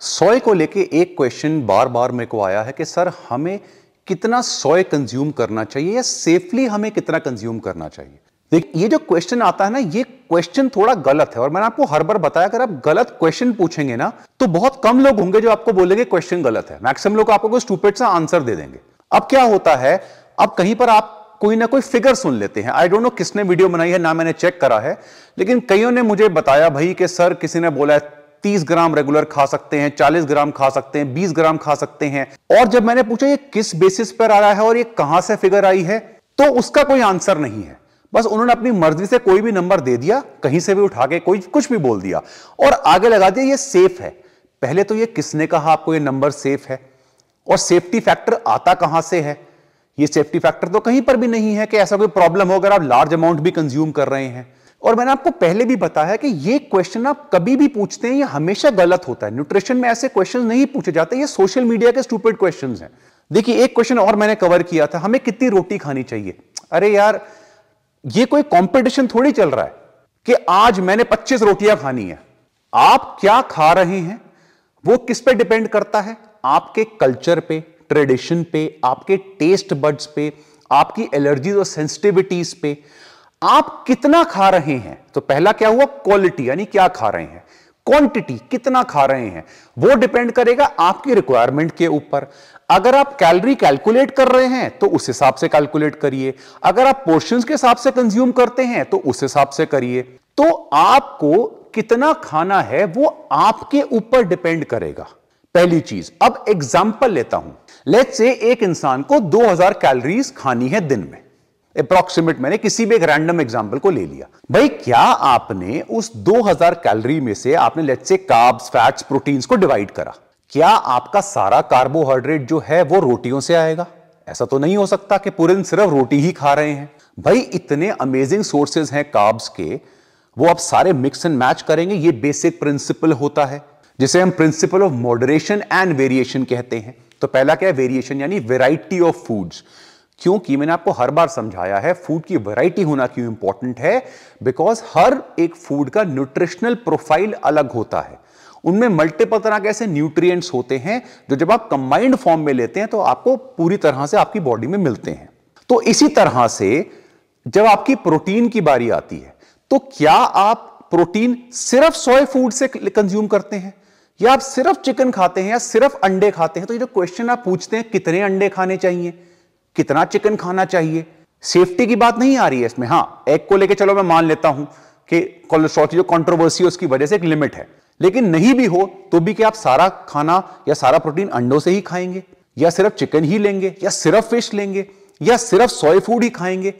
सोय को लेके एक क्वेश्चन बार बार मेरे को आया है कि सर हमें कितना सोय कंज्यूम करना चाहिए या सेफली हमें कितना कंज्यूम करना चाहिए। देखिए ये जो क्वेश्चन आता है ना, ये क्वेश्चन थोड़ा गलत है और मैंने आपको हर बार बताया अगर आप गलत क्वेश्चन पूछेंगे ना तो बहुत कम लोग होंगे जो आपको बोलेंगे क्वेश्चन गलत है। मैक्सिमम लोग आपको कोई स्टूपिड सा आंसर दे देंगे। अब क्या होता है, अब कहीं पर आप कोई ना कोई फिगर सुन लेते हैं। आई डोंट नो किसने वीडियो बनाई है ना, मैंने चेक करा है, लेकिन कईयों ने मुझे बताया भाई कि सर किसी ने बोला है 30 ग्राम रेगुलर खा सकते हैं, 40 ग्राम खा सकते हैं, 20 ग्राम खा सकते हैं। और जब मैंने पूछा ये किस बेसिस पर आ रहा है और ये कहां से फिगर आई है, तो उसका कोई आंसर नहीं है। बस उन्होंने अपनी मर्जी से कोई भी नंबर दे दिया, कहीं से भी उठा के कोई कुछ भी बोल दिया और आगे लगा दिया ये सेफ है। पहले तो ये किसने कहा आपको ये नंबर सेफ है, और सेफ्टी फैक्टर आता कहां से है? ये सेफ्टी फैक्टर तो कहीं पर भी नहीं है कि ऐसा कोई प्रॉब्लम हो अगर आप लार्ज अमाउंट भी कंज्यूम कर रहे हैं। और मैंने आपको पहले भी बताया कि ये क्वेश्चन आप कभी भी पूछते हैं ये हमेशा गलत होता है। न्यूट्रिशन में ऐसे क्वेश्चन नहीं पूछे जाते, ये सोशल मीडिया के स्टूपिड क्वेश्चन हैं। देखिए एक क्वेश्चन और मैंने कवर किया था, हमें कितनी रोटी खानी चाहिए। अरे यार ये कोई कंपटीशन थोड़ी चल रहा है कि आज मैंने 25 रोटियां खानी है। आप क्या खा रहे हैं वो किस पे डिपेंड करता है? आपके कल्चर पे, ट्रेडिशन पे, आपके टेस्ट बड्स पे, आपकी एलर्जीज और सेंसिटिविटीज पे आप कितना खा रहे हैं। तो पहला क्या हुआ, क्वालिटी यानी क्या खा रहे हैं। क्वांटिटी कितना खा रहे हैं वो डिपेंड करेगा आपकी रिक्वायरमेंट के ऊपर। अगर आप कैलोरी कैलकुलेट कर रहे हैं तो उस हिसाब से कैलकुलेट करिए, अगर आप पोर्शंस के हिसाब से कंज्यूम करते हैं तो उस हिसाब से करिए। तो आपको कितना खाना है वो आपके ऊपर डिपेंड करेगा, पहली चीज। अब एग्जांपल लेता हूं, लेट्स से एक इंसान को 2000 कैलोरीज खानी है दिन में, अप्रॉक्सीमेट। मैंने किसी भी एक रैंडम एग्जांपल को ले लिया। भाई क्या आपने उस 2000 कैलोरी में से आपने let's say carbs, fats, proteins को डिवाइड करा, क्या आपका सारा कार्बोहाइड्रेट जो है वो रोटियों से आएगा? ऐसा तो नहीं हो सकता कि पूरे दिन सिर्फ रोटी ही खा रहे हैं। भाई इतने अमेजिंग सोर्सेज हैं कार्ब्स के, वो आप सारे मिक्स एंड मैच करेंगे। ये बेसिक प्रिंसिपल होता है जिसे हम principle of moderation and variation कहते हैं। तो पहला क्या है, वेरिएशन यानी वेराइटी ऑफ फूड्स। क्योंकि मैंने आपको हर बार समझाया है फूड की वैरायटी होना क्यों इंपॉर्टेंट है, बिकॉज हर एक फूड का न्यूट्रिशनल प्रोफाइल अलग होता है। उनमें मल्टीपल तरह के ऐसे न्यूट्रिएंट्स होते हैं जो जब आप कंबाइंड फॉर्म में लेते हैं तो आपको पूरी तरह से आपकी बॉडी में मिलते हैं। तो इसी तरह से जब आपकी प्रोटीन की बारी आती है तो क्या आप प्रोटीन सिर्फ सोय फूड से कंज्यूम करते हैं या आप सिर्फ चिकन खाते हैं या सिर्फ अंडे खाते हैं? तो ये जो क्वेश्चन आप पूछते हैं कितने अंडे खाने चाहिए, कितना चिकन खाना चाहिए, सेफ्टी की बात नहीं आ रही है इसमें। हां एग को लेके चलो मैं मान लेता हूं कि कोलेस्ट्रॉल की जो कंट्रोवर्सी है उसकी वजह से एक लिमिट है, लेकिन नहीं भी हो तो भी क्या आप सारा खाना या सारा प्रोटीन अंडों से ही खाएंगे या सिर्फ चिकन ही लेंगे या सिर्फ फिश लेंगे या सिर्फ सोय फूड ही खाएंगे?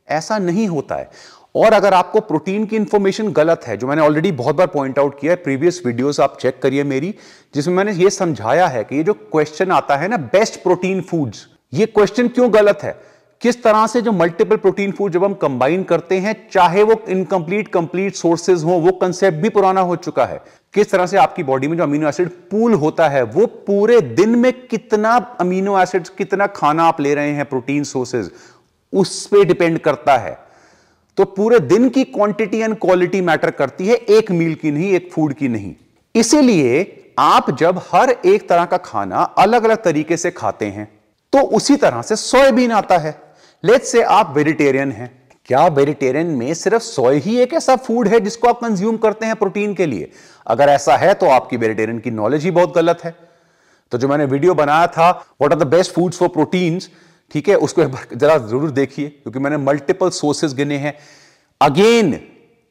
ऐसा नहीं होता है। और अगर आपको प्रोटीन की इंफॉर्मेशन गलत है, जो मैंने ऑलरेडी बहुत बार पॉइंट आउट किया है, प्रीवियस वीडियोस आप चेक करिए मेरी, जिसमें मैंने ये समझाया है कि ये जो क्वेश्चन आता है ना बेस्ट प्रोटीन फूड्स, ये क्वेश्चन क्यों गलत है। किस तरह से जो मल्टीपल प्रोटीन फूड जब हम कंबाइन करते हैं, चाहे वो इनकंप्लीट कंप्लीट सोर्सेज हो, वो कंसेप्ट भी पुराना हो चुका है। किस तरह से आपकी बॉडी में जो अमीनो एसिड पूल होता है, वो पूरे दिन में कितना अमीनो एसिड्स, कितना खाना आप ले रहे हैं प्रोटीन सोर्सेज, उस पर डिपेंड करता है। तो पूरे दिन की क्वांटिटी एंड क्वालिटी मैटर करती है, एक मील की नहीं, एक फूड की नहीं। इसीलिए आप जब हर एक तरह का खाना अलग अलग तरीके से खाते हैं तो उसी तरह से सोयाबीन आता है। लेट्स से आप वेजिटेरियन हैं, क्या वेजिटेरियन में सिर्फ सोय ही एक ऐसा फूड है जिसको आप कंज्यूम करते हैं प्रोटीन के लिए? अगर ऐसा है तो आपकी वेजिटेरियन की नॉलेज ही बहुत गलत है। तो जो मैंने वीडियो बनाया था what are the best foods for proteins, ठीक है, उसको जरा जरूर देखिए क्योंकि मैंने मल्टीपल सोर्सेज गिने हैं। Again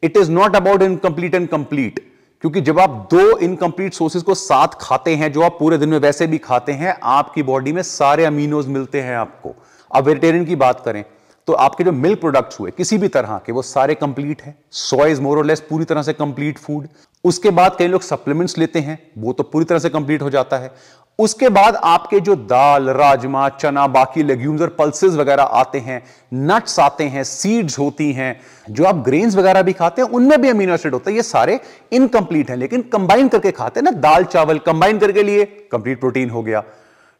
it is not about incomplete and complete, क्योंकि जब आप दो इनकंप्लीट सोर्सेज को साथ खाते हैं, जो आप पूरे दिन में वैसे भी खाते हैं, आपकी बॉडी में सारे अमीनोज मिलते हैं आपको। अब वेजिटेरियन की बात करें तो आपके जो मिल्क प्रोडक्ट्स हुए किसी भी तरह के, वो सारे कंप्लीट हैं। सोय इज मोर और लेस पूरी तरह से कंप्लीट फूड। उसके बाद कई लोग सप्लीमेंट्स लेते हैं, वो तो पूरी तरह से कंप्लीट हो जाता है। उसके बाद आपके जो दाल, राजमा, चना, बाकी लेग्यूम्स और पल्सेस वगैरह आते हैं, नट्स आते हैं, सीड्स होती हैं, जो आप ग्रेन्स वगैरह भी खाते हैं उनमें भी अमीनो एसिड होता है। ये सारे इनकंप्लीट हैं, लेकिन कंबाइन करके खाते हैं ना, दाल चावल कंबाइन करके लिए कंप्लीट प्रोटीन हो गया,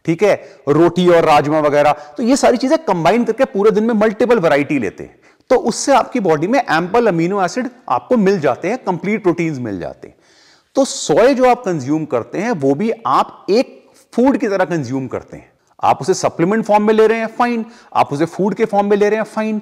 ठीक है, रोटी और राजमा वगैरह। तो ये सारी चीजें कंबाइन करके पूरे दिन में मल्टीपल वैरायटी लेते हैं, तो उससे आपकी बॉडी में एम्पल अमीनो एसिड आपको मिल जाते हैं, कंप्लीट प्रोटीन्स मिल जाते हैं। तो सोय जो आप कंज्यूम करते हैं वो भी आप एक फूड की तरह कंज्यूम करते हैं। आप उसे सप्लीमेंट फॉर्म में ले रहे हैं, फाइन। आप उसे फूड के फॉर्म में ले रहे हैं, फाइन।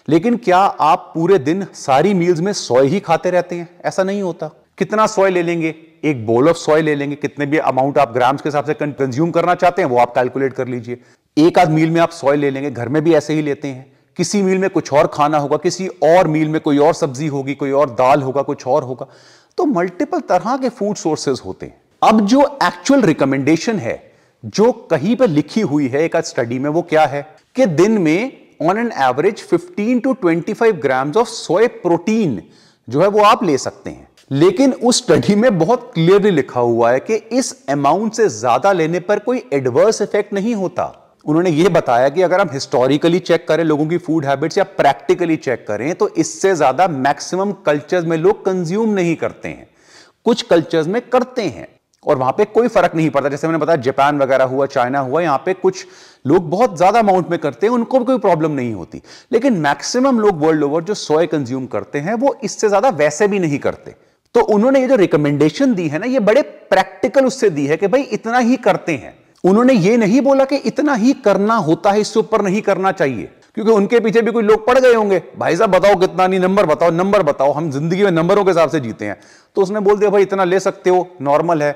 लेकिन क्या आप पूरे दिन सारी मील्स में सोय ही खाते रहते हैं? ऐसा नहीं होता। कितना सोय ले लेंगे? एक बोल ऑफ सोय ले लेंगे, कितने भी अमाउंट आप ग्राम्स के हिसाब से कंज्यूम करना चाहते हैं वो आप कैलकुलेट कर लीजिए। एक आध मील में आप सोय ले लेंगे, घर में भी ऐसे ही लेते हैं। किसी मील में कुछ और खाना होगा, किसी और मील में कोई और सब्जी होगी, कोई और दाल होगा, कुछ और होगा। तो मल्टीपल तरह के फूड सोर्सेज होते हैं। अब जो एक्चुअल रिकमेंडेशन है जो कहीं पर लिखी हुई है एक स्टडी में, वो क्या है कि दिन में on an average 15 to 25 grams of soy protein जो है वो आप ले सकते हैं। लेकिन उस स्टडी में बहुत क्लियरली लिखा हुआ है कि इस अमाउंट से ज्यादा लेने पर कोई एडवर्स इफेक्ट नहीं होता। उन्होंने यह बताया कि अगर हम हिस्टोरिकली चेक करें लोगों की फूड हैबिट्स या प्रैक्टिकली चेक करें तो इससे ज्यादा मैक्सिमम कल्चर्स में लोग कंज्यूम नहीं करते हैं। कुछ कल्चर्स में करते हैं और वहां पे कोई फर्क नहीं पड़ता। जैसे मैंने बताया जापान वगैरह हुआ, चाइना हुआ, यहां पे कुछ लोग बहुत ज्यादा अमाउंट में करते हैं, उनको कोई प्रॉब्लम नहीं होती। लेकिन मैक्सिमम लोग वर्ल्ड ओवर जो सोय कंज्यूम करते हैं वो इससे ज्यादा वैसे भी नहीं करते। तो उन्होंने ये जो रिकमेंडेशन दी है ना, ये बड़े प्रैक्टिकल उससे दी है कि भाई इतना ही करते हैं। उन्होंने ये नहीं बोला कि इतना ही करना होता है, इससे ऊपर नहीं करना चाहिए, क्योंकि उनके पीछे भी कोई लोग पड़ गए होंगे, भाई साहब बताओ कितना, नहीं नंबर बताओ, नंबर बताओ, हम जिंदगी में नंबरों के हिसाब से जीते हैं। तो उसने बोल दिया भाई इतना ले सकते हो, नॉर्मल है,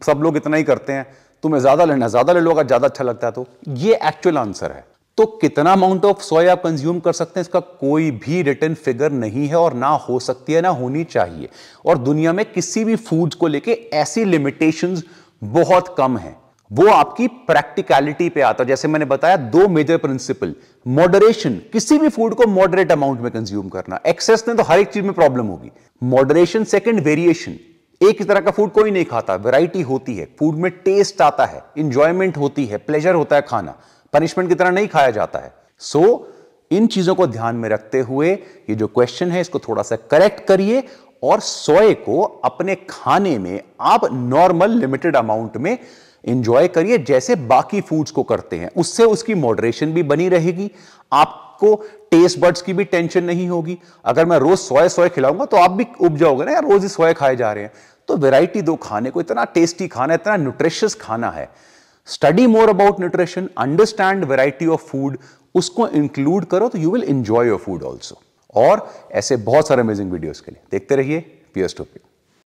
सब लोग इतना ही करते हैं, तुम्हें ज्यादा लेना ज्यादा ले लो अगर ज्यादा अच्छा लगता है तो। ये एक्चुअल आंसर है। तो कितना अमाउंट ऑफ सोया आप कंज्यूम कर सकते हैं इसका कोई भी रिटन फिगर नहीं है और ना हो सकती है ना होनी चाहिए। और दुनिया में किसी भी फूड्स को लेके ऐसी लिमिटेशंस बहुत कम है। वो आपकी प्रैक्टिकलिटी पे आता है। जैसे मैंने बताया दो मेजर प्रिंसिपल, मॉडरेशन, किसी भी फूड को मॉडरेट अमाउंट में कंज्यूम करना, एक्सेस में तो हर एक चीज में प्रॉब्लम होगी। मॉडरेशन, सेकंड वेरिएशन, एक ही तरह का फूड कोई नहीं खाता, वैरायटी होती है, फूड में टेस्ट आता है, इंजॉयमेंट होती है, प्लेजर होता है खाना, पनिशमेंट की तरह नहीं खाया जाता है। सो इन चीजों को ध्यान में रखते हुए ये जो क्वेश्चन है इसको थोड़ा सा करेक्ट करिए और सोय को अपने खाने में आप नॉर्मल लिमिटेड अमाउंट में इंजॉय करिए जैसे बाकी फूड्स को करते हैं। उससे उसकी मॉडरेशन भी बनी रहेगी, आपको टेस्ट बड्स की भी टेंशन नहीं होगी। अगर मैं रोज सोया सोया खिलाऊंगा तो आप भी उब जाओगे ना यार, रोज ही सोया खाए जा रहे हैं। तो वैरायटी दो खाने को, इतना टेस्टी खाना, इतना न्यूट्रिशियस खाना है। Study more about nutrition, understand variety of food, उसको इंक्लूड करो तो you will enjoy your food also. और ऐसे बहुत सारे अमेजिंग वीडियोस के लिए देखते रहिए पीएस टू पी।